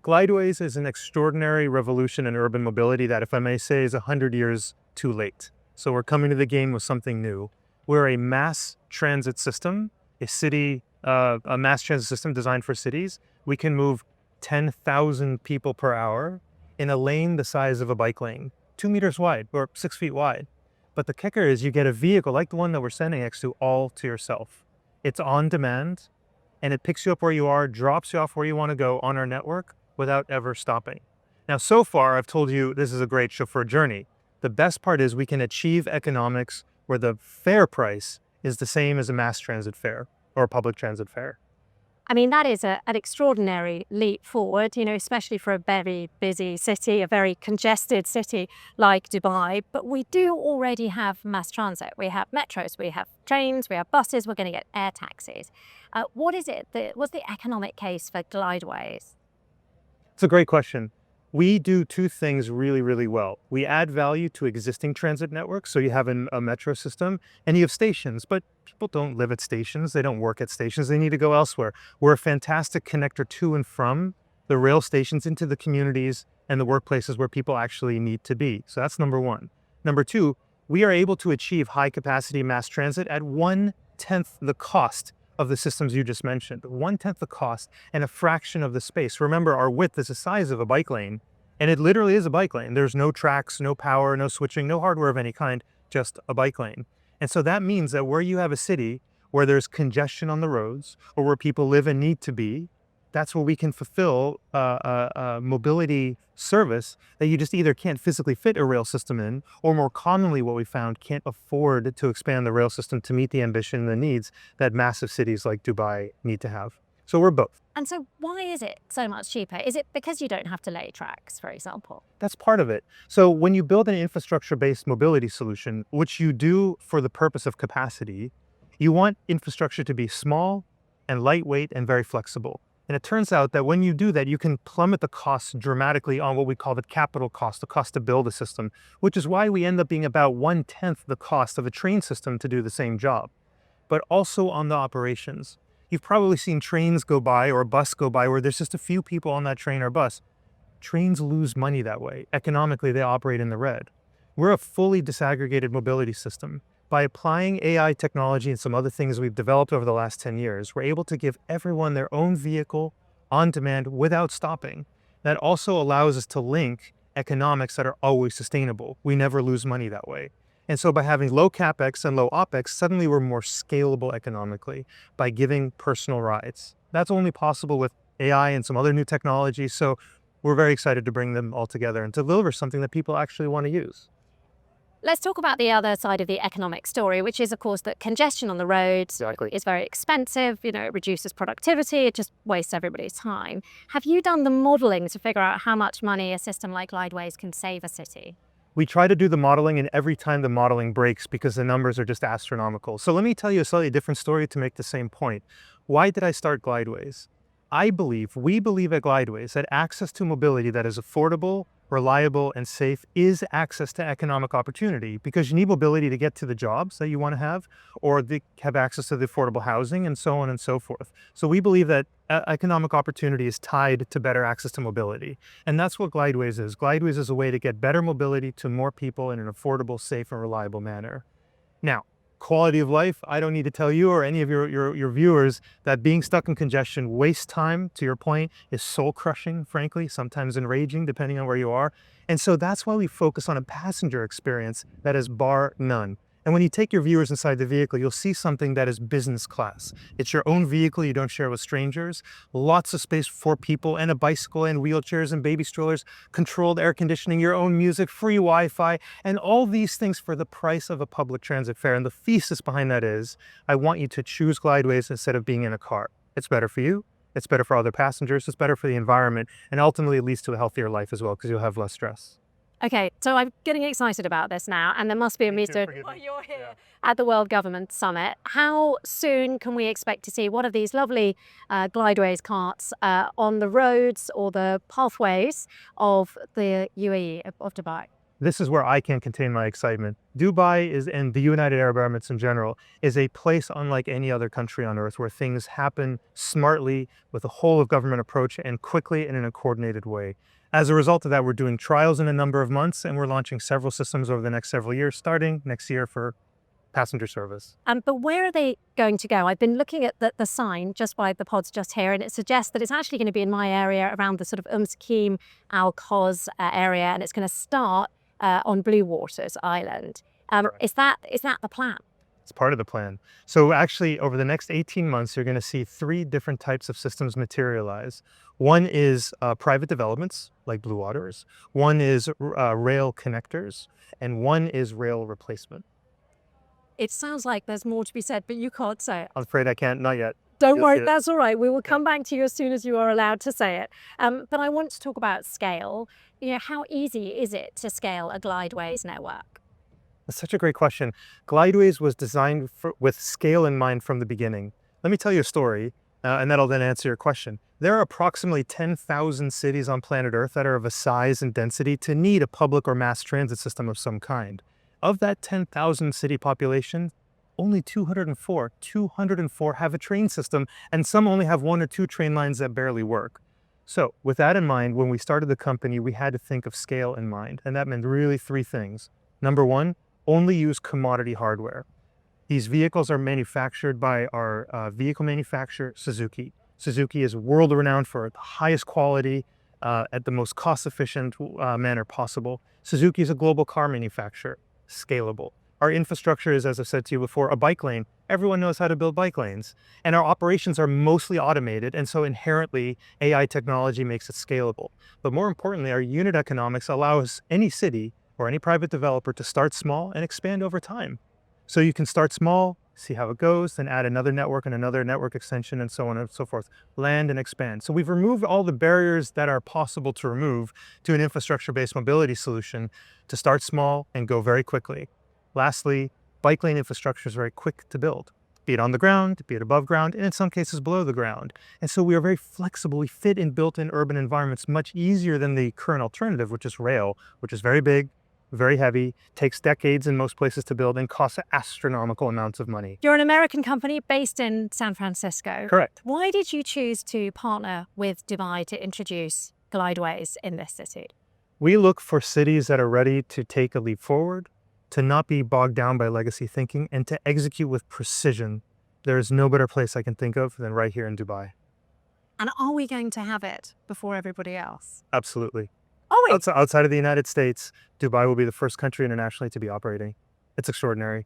Glydways is an extraordinary revolution in urban mobility that, if I may say, is 100 years too late. So we're coming to the game with something new. We're a mass transit system, a mass transit system designed for cities. We can move 10,000 people per hour in a lane the size of a bike lane, 2 meters wide or 6 feet wide. But the kicker is you get a vehicle like the one that we're standing next to all to yourself. It's on demand, and it picks you up where you are, drops you off where you want to go on our network without ever stopping. Now, so far, I've told you this is a great chauffeur journey. The best part is we can achieve economics where the fare price is the same as a mass transit fare or a public transit fare. I mean, that is an extraordinary leap forward, especially for a very busy city, a very congested city like Dubai. But we do already have mass transit. We have metros, we have trains, we have buses, we're going to get air taxis. What's the economic case for Glydways? It's a great question. We do two things really, really well. We add value to existing transit networks. So you have a metro system and you have stations, but people don't live at stations. They don't work at stations. They need to go elsewhere. We're a fantastic connector to and from the rail stations into the communities and the workplaces where people actually need to be. So that's number one. Number two, we are able to achieve high capacity mass transit at 1/10 the cost of the systems you just mentioned, 1/10 the cost and a fraction of the space. Remember, our width is the size of a bike lane, and it literally is a bike lane. There's no tracks, no power, no switching, no hardware of any kind, just a bike lane. And so that means that where you have a city where there's congestion on the roads or where people live and need to be, that's where we can fulfill a mobility service that you just either can't physically fit a rail system in, or more commonly what we found, can't afford to expand the rail system to meet the ambition and the needs that massive cities like Dubai need to have. So we're both. And so why is it so much cheaper? Is it because you don't have to lay tracks, for example? That's part of it. So when you build an infrastructure-based mobility solution, which you do for the purpose of capacity, you want infrastructure to be small and lightweight and very flexible. And it turns out that when you do that, you can plummet the costs dramatically on what we call the capital cost, the cost to build a system, which is why we end up being about 1/10 the cost of a train system to do the same job, but also on the operations. You've probably seen trains go by or a bus go by where there's just a few people on that train or bus. Trains lose money that way. Economically, they operate in the red. We're a fully disaggregated mobility system. By applying AI technology and some other things we've developed over the last 10 years, we're able to give everyone their own vehicle on demand without stopping. That also allows us to link economics that are always sustainable. We never lose money that way. And so by having low CapEx and low OpEx, suddenly we're more scalable economically by giving personal rides. That's only possible with AI and some other new technologies. So we're very excited to bring them all together and to deliver something that people actually want to use. Let's talk about the other side of the economic story, which is, of course, that congestion on the roads is very expensive. It reduces productivity. It just wastes everybody's time. Have you done the modeling to figure out how much money a system like Glydways can save a city? We try to do the modeling, and every time the modeling breaks because the numbers are just astronomical. So let me tell you a slightly different story to make the same point. Why did I start Glydways? We believe at Glydways that access to mobility that is affordable, reliable, and safe is access to economic opportunity, because you need mobility to get to the jobs that you want to have, or have access to the affordable housing, and so on and so forth. So we believe that economic opportunity is tied to better access to mobility. And that's what Glydways is. Glydways is a way to get better mobility to more people in an affordable, safe, and reliable manner. Now, quality of life, I don't need to tell you or any of your viewers that being stuck in congestion wastes time, to your point, is soul crushing, frankly, sometimes enraging, depending on where you are. And so that's why we focus on a passenger experience that is bar none. And when you take your viewers inside the vehicle, you'll see something that is business class. It's your own vehicle, you don't share with strangers, lots of space for people, and a bicycle and wheelchairs and baby strollers, controlled air conditioning, your own music, free Wi-Fi, and all these things for the price of a public transit fare. And the thesis behind that is, I want you to choose Glydways instead of being in a car. It's better for you, it's better for other passengers, it's better for the environment, and ultimately it leads to a healthier life as well, because you'll have less stress. Okay, so I'm getting excited about this now, and there must be a meeting. You're here at the World Government Summit. How soon can we expect to see one of these lovely Glydways carts on the roads or the pathways of the UAE, of Dubai? This is where I can't contain my excitement. Dubai is, and the United Arab Emirates in general, is a place unlike any other country on earth where things happen smartly with a whole of government approach and quickly and in a coordinated way. As a result of that, we're doing trials in a number of months and we're launching several systems over the next several years, starting next year for passenger service. But where are they going to go? I've been looking at the sign just by the pods just here, and it suggests that it's actually going to be in my area around the sort of Sakim, Al Quoz area, and it's going to start on Blue Waters Island. Is that the plan? It's part of the plan. So actually, over the next 18 months, you're going to see 3 different types of systems materialize. One is private developments, like Blue Waters. One is rail connectors, and one is rail replacement. It sounds like there's more to be said, but you can't say it. I'm afraid I can't, not yet. Don't You'll worry, see it. that's all right. We will come back to you as soon as you are allowed to say it. But I want to talk about scale. How easy is it to scale a Glydways network? That's such a great question. Glydways was designed with scale in mind from the beginning. Let me tell you a story, and that'll then answer your question. There are approximately 10,000 cities on planet Earth that are of a size and density to need a public or mass transit system of some kind. Of that 10,000 city population, only 204 have a train system, and some only have 1 or 2 train lines that barely work. So with that in mind, when we started the company, we had to think of scale in mind, and that meant really 3 things. Number 1, only use commodity hardware. These vehicles are manufactured by our vehicle manufacturer, Suzuki. Suzuki is world-renowned for the highest quality at the most cost-efficient manner possible. Suzuki is a global car manufacturer, scalable. Our infrastructure is, as I've said to you before, a bike lane. Everyone knows how to build bike lanes. And our operations are mostly automated, and so inherently, AI technology makes it scalable. But more importantly, our unit economics allows any city or any private developer to start small and expand over time. So you can start small, see how it goes, then add another network and another network extension and so on and so forth. Land and expand. So we've removed all the barriers that are possible to remove to an infrastructure-based mobility solution to start small and go very quickly. Lastly, bike lane infrastructure is very quick to build, be it on the ground, be it above ground, and in some cases below the ground. And so we are very flexible. We fit in built-in urban environments much easier than the current alternative, which is rail, which is very big, very heavy, takes decades in most places to build, and costs astronomical amounts of money. You're an American company based in San Francisco. Correct. Why did you choose to partner with Dubai to introduce Glydways in this city? We look for cities that are ready to take a leap forward, to not be bogged down by legacy thinking, and to execute with precision. There is no better place I can think of than right here in Dubai. And are we going to have it before everybody else? Absolutely. Oh, Outside of the United States, Dubai will be the first country internationally to be operating. It's extraordinary.